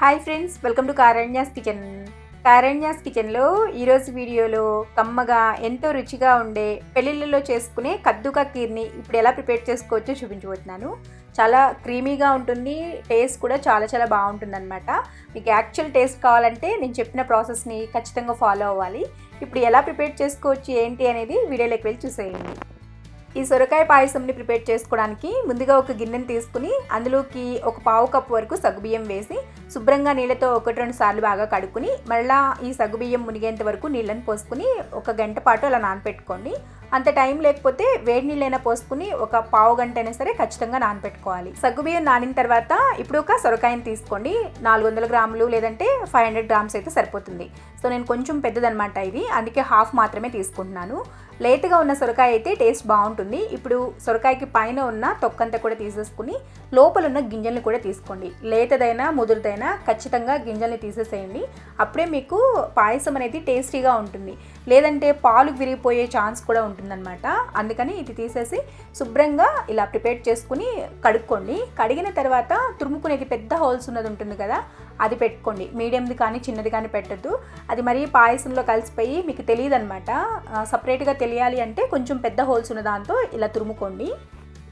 Hi friends, welcome to Karanya's kitchen. Karanya's కిచెన్లో ఈరోజు వీడియోలో కమ్మగా ఎంతో రుచిగా ఉండే పెళ్ళిళ్ళలో చేసుకునే కద్దుకా కీర్ని ఇప్పుడు ఎలా ప్రిపేర్ చేసుకోవచ్చో చూపించబోతున్నాను. చాలా క్రీమీగా ఉంటుంది, టేస్ట్ కూడా చాలా చాలా బాగుంటుంది అనమాట. మీకు యాక్చువల్ టేస్ట్ కావాలంటే నేను చెప్పిన ప్రాసెస్ని ఖచ్చితంగా ఫాలో అవ్వాలి. ఇప్పుడు ఎలా ప్రిపేర్ చేసుకోవచ్చు ఏంటి అనేది వీడియోలోకి వెళ్ళి చూసేయండి. ఈ సొరకాయ పాయసంని ప్రిపేర్ చేసుకోవడానికి ముందుగా ఒక గిన్నెని తీసుకుని అందులోకి ఒక పావు కప్పు వరకు సగ్గుబియ్యం వేసి శుభ్రంగా నీళ్ళతో 1-2 సార్లు బాగా కడుక్కుని మళ్ళీ ఈ సగ్గుబియ్యం మునిగేంత వరకు నీళ్ళని పోసుకుని ఒక గంట పాటు అలా నానపెట్టుకోండి. అంత టైం లేకపోతే వేడి నీళ్ళైనా పోసుకుని ఒక పావు గంట అయినా సరే ఖచ్చితంగా నానపెట్టుకోవాలి. సగ్గుబియ్యం నానిన తర్వాత ఇప్పుడు ఒక సొరకాయని తీసుకోండి. 400 గ్రాములు లేదంటే 500 గ్రామ్స్ అయితే సరిపోతుంది. సో నేను కొంచెం పెద్దదనమాట ఇది, అందుకే హాఫ్ మాత్రమే తీసుకుంటున్నాను. లేతగా ఉన్న సొరకాయ అయితే టేస్ట్ బాగుంటుంది. ఇప్పుడు సొరకాయకి పైన ఉన్న తొక్కంతా కూడా తీసేసుకుని లోపల ఉన్న గింజల్ని కూడా తీసుకోండి. లేతదైనా ముదురుదైనా ఖచ్చితంగా గింజల్ని తీసేసేయండి. అప్పుడే మీకు పాయసం అనేది టేస్టీగా ఉంటుంది. లేదంటే పాలు విరిగిపోయే ఛాన్స్ కూడా ఉంటుందన్నమాట. అందుకని ఇది తీసేసి శుభ్రంగా ఇలా ప్రిపేర్ చేసుకుని కడుక్కోండి. కడిగిన తర్వాత తురుముకునేది పెద్ద హోల్స్ ఉన్నది ఉంటుంది కదా, అది పెట్టుకోండి. మీడియంది కానీ చిన్నది కానీ పెట్టద్దు, అది మరీ పాయసంలో కలిసిపోయి మీకు తెలియదు అనమాట. సపరేట్గా తెలియాలి అంటే కొంచెం పెద్ద హోల్స్ ఉన్న దాంతో ఇలా తురుముకోండి.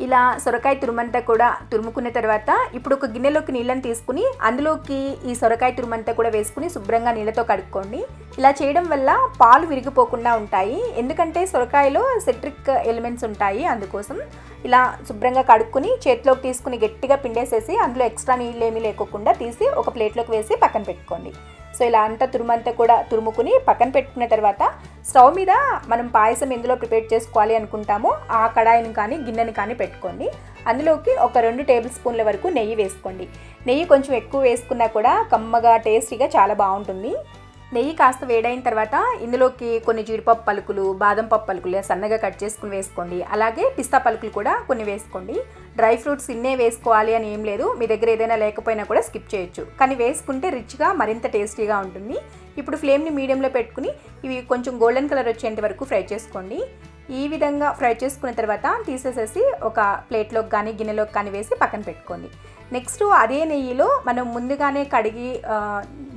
ఇలా సొరకాయ తురుమంతా కూడా తురుముకున్న తర్వాత ఇప్పుడు ఒక గిన్నెలోకి నీళ్ళని తీసుకుని అందులోకి ఈ సొరకాయ తురుమంతా కూడా వేసుకుని శుభ్రంగా నీళ్ళతో కడుక్కోండి. ఇలా చేయడం వల్ల పాలు విరిగిపోకుండా ఉంటాయి, ఎందుకంటే సొరకాయలో సిట్రిక్ ఎలిమెంట్స్ ఉంటాయి. అందుకోసం ఇలా శుభ్రంగా కడుక్కుని చేతిలోకి తీసుకుని గట్టిగా పిండేసేసి అందులో ఎక్స్ట్రా నీళ్ళు ఏమీ లేకోకుండా తీసి ఒక ప్లేట్లోకి వేసి పక్కన పెట్టుకోండి. సో ఇలా అంతా తురుమంతా కూడా తురుముకుని పక్కన పెట్టుకున్న తర్వాత స్టవ్ మీద మనం పాయసం ఎందులో ప్రిపేర్ చేసుకోవాలి అనుకుంటామో ఆ కడాయిని కానీ గిన్నెని కానీ పెట్టుకోండి. అందులోకి ఒక 2 టేబుల్ స్పూన్ల వరకు నెయ్యి వేసుకోండి. నెయ్యి కొంచెం ఎక్కువ వేసుకున్నా కూడా కమ్మగా టేస్టీగా చాలా బాగుంటుంది. నెయ్యి కాస్త వేడైన తర్వాత ఇందులోకి కొన్ని జీడిపప్పు పలుకులు, బాదం పప్పు పలుకులు సన్నగా కట్ చేసుకుని వేసుకోండి. అలాగే పిస్తా పలుకులు కూడా కొన్ని వేసుకోండి. డ్రై ఫ్రూట్స్ ఇన్నే వేసుకోవాలి అని ఏం లేదు, మీ దగ్గర ఏదైనా లేకపోయినా కూడా స్కిప్ చేయొచ్చు, కానీ వేసుకుంటే రిచ్గా మరింత టేస్టీగా ఉంటుంది. ఇప్పుడు ఫ్లేమ్ని మీడియంలో పెట్టుకుని ఇవి కొంచెం గోల్డెన్ కలర్ వచ్చేంత వరకు ఫ్రై చేసుకోండి. ఈ విధంగా ఫ్రై చేసుకున్న తర్వాత తీసేసేసి ఒక ప్లేట్లోకి కానీ గిన్నెలోకి కానీ వేసి పక్కన పెట్టుకోండి. నెక్స్ట్ అదే నెయ్యిలో మనం ముందుగానే కడిగి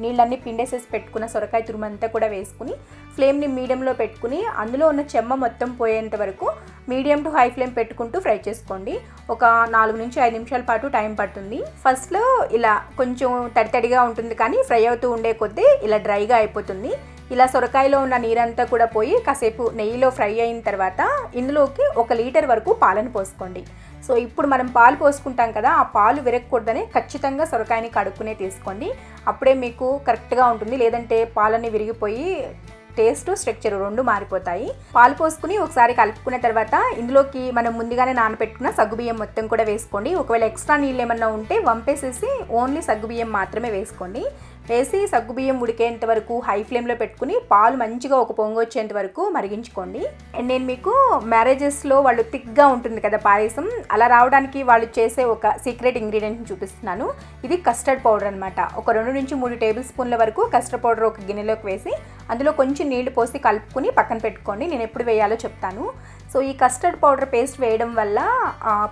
నీళ్ళన్నీ పిండేసేసి పెట్టుకున్న సొరకాయ తురుమంతా కూడా వేసుకుని ఫ్లేమ్ని మీడియంలో పెట్టుకుని అందులో ఉన్న చెమ్మ మొత్తం పోయేంత వరకు మీడియం టు హై ఫ్లేమ్ పెట్టుకుంటూ ఫ్రై చేసుకోండి. ఒక 4 నుంచి 5 నిమిషాల పాటు టైం పడుతుంది. ఫస్ట్లో ఇలా కొంచెం తడితడిగా ఉంటుంది, కానీ ఫ్రై అవుతూ ఉండే కొద్దీ ఇలా డ్రైగా అయిపోతుంది. ఇలా సొరకాయలో ఉన్న నీరంతా కూడా పోయి కాసేపు నెయ్యిలో ఫ్రై అయిన తర్వాత ఇందులోకి 1 లీటర్ వరకు పాలను పోసుకోండి. సో ఇప్పుడు మనం పాలు పోసుకుంటాం కదా, ఆ పాలు విరగకూడదని ఖచ్చితంగా సొరకాయని కడుక్కునే తీసుకోండి. అప్పుడే మీకు కరెక్ట్గా ఉంటుంది, లేదంటే పాలన్నీ విరిగిపోయి టేస్ట్ స్ట్రక్చర్ 2 మారిపోతాయి. పాలు పోసుకుని ఒకసారి కలుపుకున్న తర్వాత ఇందులోకి మనం ముందుగానే నానబెట్టుకున్న సగ్గుబియ్యం మొత్తం కూడా వేసుకోండి. ఒకవేళ ఎక్స్ట్రా నీళ్ళు ఏమన్నా ఉంటే వంపేసేసి ఓన్లీ సగ్గుబియ్యం మాత్రమే వేసుకోండి. వేసి సగ్గుబియ్యం ఉడికేంత వరకు హై ఫ్లేమ్లో పెట్టుకుని పాలు మంచిగా ఒక పొంగు వచ్చేంత వరకు మరిగించుకోండి. అండ్ నేను మీకు మ్యారేజెస్లో వాళ్ళు థిక్గా ఉంటుంది కదా పాయసం, అలా రావడానికి వాళ్ళు చేసే ఒక సీక్రెట్ ఇంగ్రీడియంట్ని చూపిస్తున్నాను. ఇది కస్టర్డ్ పౌడర్ అనమాట. ఒక 2 నుంచి 3 టేబుల్ స్పూన్ల వరకు కస్టర్డ్ పౌడర్ ఒక గిన్నెలోకి వేసి అందులో కొంచెం నీళ్లు పోసి కలుపుకుని పక్కన పెట్టుకోండి. నేను ఎప్పుడు వేయాలో చెప్తాను. సో ఈ కస్టర్డ్ పౌడర్ పేస్ట్ వేయడం వల్ల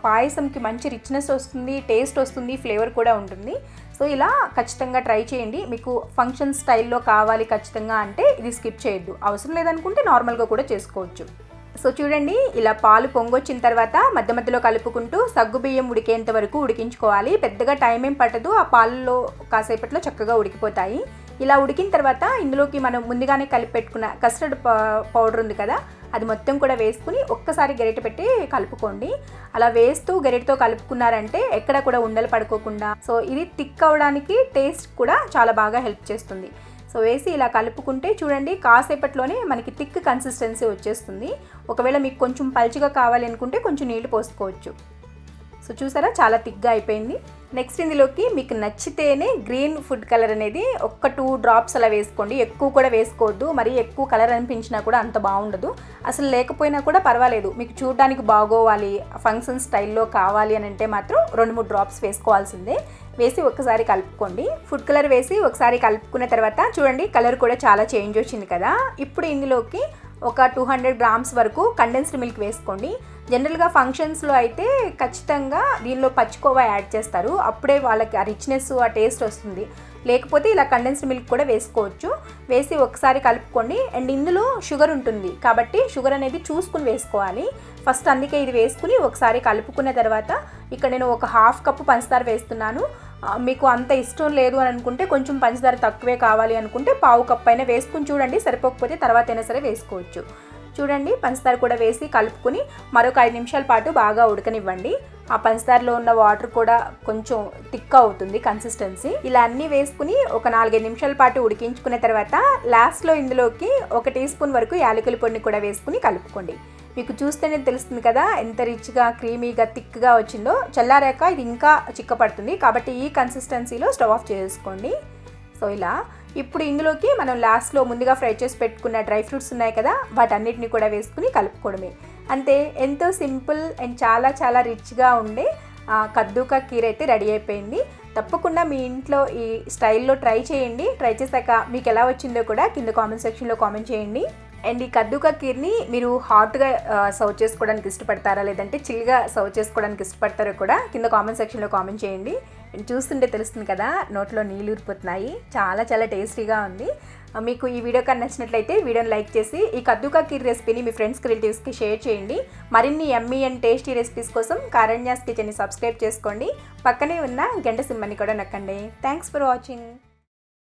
పాయసంకి మంచి రిచ్నెస్ వస్తుంది, టేస్ట్ వస్తుంది, ఫ్లేవర్ కూడా ఉంటుంది. సో ఇలా ఖచ్చితంగా ట్రై చేయండి. మీకు ఫంక్షన్ స్టైల్లో కావాలి ఖచ్చితంగా అంటే ఇది స్కిప్ చేయొద్దు, అవసరం లేదనుకుంటే నార్మల్గా కూడా చేసుకోవచ్చు. సో చూడండి, ఇలా పాలు పొంగొచ్చిన తర్వాత మధ్య మధ్యలో కలుపుకుంటూ సగ్గుబియ్యం ఉడికేంత వరకు ఉడికించుకోవాలి. పెద్దగా టైం ఏం పట్టదు, ఆ పాలలో కాసేపట్లో చక్కగా ఉడికిపోతాయి. ఇలా ఉడికిన తర్వాత ఇందులోకి మనం ముందుగానే కలిపి పెట్టుకున్న కస్టర్డ్ పౌడర్ ఉంది కదా, అది మొత్తం కూడా వేసుకుని ఒక్కసారి గరిటె పెట్టి కలుపుకోండి. అలా వేస్తూ గరిటెతో కలుపుకున్నారంటే ఎక్కడ కూడా ఉండలు పడుకోకుండా, సో ఇది థిక్ అవ్వడానికి టేస్ట్ కూడా చాలా బాగా హెల్ప్ చేస్తుంది. సో వేసి ఇలా కలుపుకుంటే చూడండి కాసేపట్లోనే మనకి థిక్ కన్సిస్టెన్సీ వచ్చేస్తుంది. ఒకవేళ మీకు కొంచెం పల్చగా కావాలి అనుకుంటే కొంచెం నీళ్లు పోసుకోవచ్చు. సో చూసారా, చాలా థిక్గా అయిపోయింది. నెక్స్ట్ ఇందులోకి మీకు నచ్చితేనే గ్రీన్ ఫుడ్ కలర్ అనేది ఒక 2 డ్రాప్స్ అలా వేసుకోండి. ఎక్కువ కూడా వేసుకోవద్దు, మరి ఎక్కువ కలర్ అనిపించినా కూడా అంత బాగుండదు. అసలు లేకపోయినా కూడా పర్వాలేదు, మీకు చూడడానికి బాగోవాలి, ఫంక్షన్ స్టైల్లో కావాలి అని అంటే మాత్రం 2-3 డ్రాప్స్ వేసుకోవాల్సిందే. వేసి ఒకసారి కలుపుకోండి. ఫుడ్ కలర్ వేసి ఒకసారి కలుపుకున్న తర్వాత చూడండి కలర్ కూడా చాలా చేంజ్ వచ్చింది కదా. ఇప్పుడు ఇందులోకి ఒక 200 గ్రామ్స్ వరకు కండెన్స్డ్ మిల్క్ వేసుకోండి. జనరల్గా ఫంక్షన్స్లో అయితే ఖచ్చితంగా దీనిలో పచ్చికోవా యాడ్ చేస్తారు, అప్పుడే వాళ్ళకి ఆ రిచ్నెస్ ఆ టేస్ట్ వస్తుంది. లేకపోతే ఇలా కండెన్స్డ్ మిల్క్ కూడా వేసుకోవచ్చు. వేసి ఒకసారి కలుపుకోండి. అండ్ ఇందులో షుగర్ ఉంటుంది కాబట్టి షుగర్ అనేది చూసుకుని వేసుకోవాలి. ఫస్ట్ అందుకే ఇది వేసుకుని ఒకసారి కలుపుకున్న తర్వాత ఇక్కడ నేను ఒక హాఫ్ కప్పు పంచదార వేస్తున్నాను. మీకు అంత ఇష్టం లేదు అని అనుకుంటే కొంచెం పంచదార తక్కువే కావాలి అనుకుంటే పావు కప్పు అయినా వేసుకుని చూడండి. సరిపోకపోతే తర్వాత అయినా సరే వేసుకోవచ్చు. చూడండి, పంచదార కూడా వేసి కలుపుకుని మరొక 5 నిమిషాల పాటు బాగా ఉడకనివ్వండి. ఆ పంచదారలో ఉన్న వాటర్ కూడా కొంచెం థిక్ అవుతుంది కన్సిస్టెన్సీ. ఇలా అన్నీ వేసుకుని ఒక 4-5 నిమిషాల పాటు ఉడికించుకున్న తర్వాత లాస్ట్లో ఇందులోకి 1 టీ స్పూన్ వరకు యాలకుల పొడిని కూడా వేసుకుని కలుపుకోండి. మీకు చూస్తేనే తెలుస్తుంది కదా ఎంత రిచ్గా క్రీమీగా థిక్గా వచ్చిందో. చల్లారాక ఇది ఇంకా చిక్కపడుతుంది కాబట్టి ఈ కన్సిస్టెన్సీలో స్టవ్ ఆఫ్ చేసుకోండి. సో ఇలా ఇప్పుడు ఇందులోకి మనం లాస్ట్లో ముందుగా ఫ్రై చేసి పెట్టుకున్న డ్రై ఫ్రూట్స్ ఉన్నాయి కదా, వాటన్నిటిని కూడా వేసుకుని కలుపుకోవడమే. అంతే, ఎంతో సింపుల్ అండ్ చాలా చాలా రిచ్గా ఉండే కద్దూ కా ఖీర్ అయితే రెడీ అయిపోయింది. తప్పకుండా మీ ఇంట్లో ఈ స్టైల్లో ట్రై చేయండి. ట్రై చేశాక మీకు ఎలా వచ్చిందో కూడా కింద కామెంట్ సెక్షన్లో కామెంట్ చేయండి. అండ్ ఈ కద్దూ కా ఖీర్ని మీరు హాట్గా సర్వ్ చేసుకోవడానికి ఇష్టపడతారా, లేదంటే చిల్గా సర్వ్ చేసుకోవడానికి ఇష్టపడతారో కూడా కింద కామెంట్ సెక్షన్లో కామెంట్ చేయండి. చూస్తుంటే తెలుస్తుంది కదా, నోట్లో నీళ్ళు ఊరిపోతున్నాయి. చాలా చాలా టేస్టీగా ఉంది. మీకు ఈ వీడియో కానీ నచ్చినట్లయితే వీడియోని లైక్ చేసి ఈ కద్దూ కా ఖీర్ రెసిపీని మీ ఫ్రెండ్స్కి రిలేటివ్స్కి షేర్ చేయండి. మరిన్ని యమ్మీ అండ్ టేస్టీ రెసిపీస్ కోసం కారణ్యాస్ కిచెన్ని సబ్స్క్రైబ్ చేసుకోండి. పక్కనే ఉన్న గంట సింబల్ని కూడా నొక్కండి. Thanks for watching.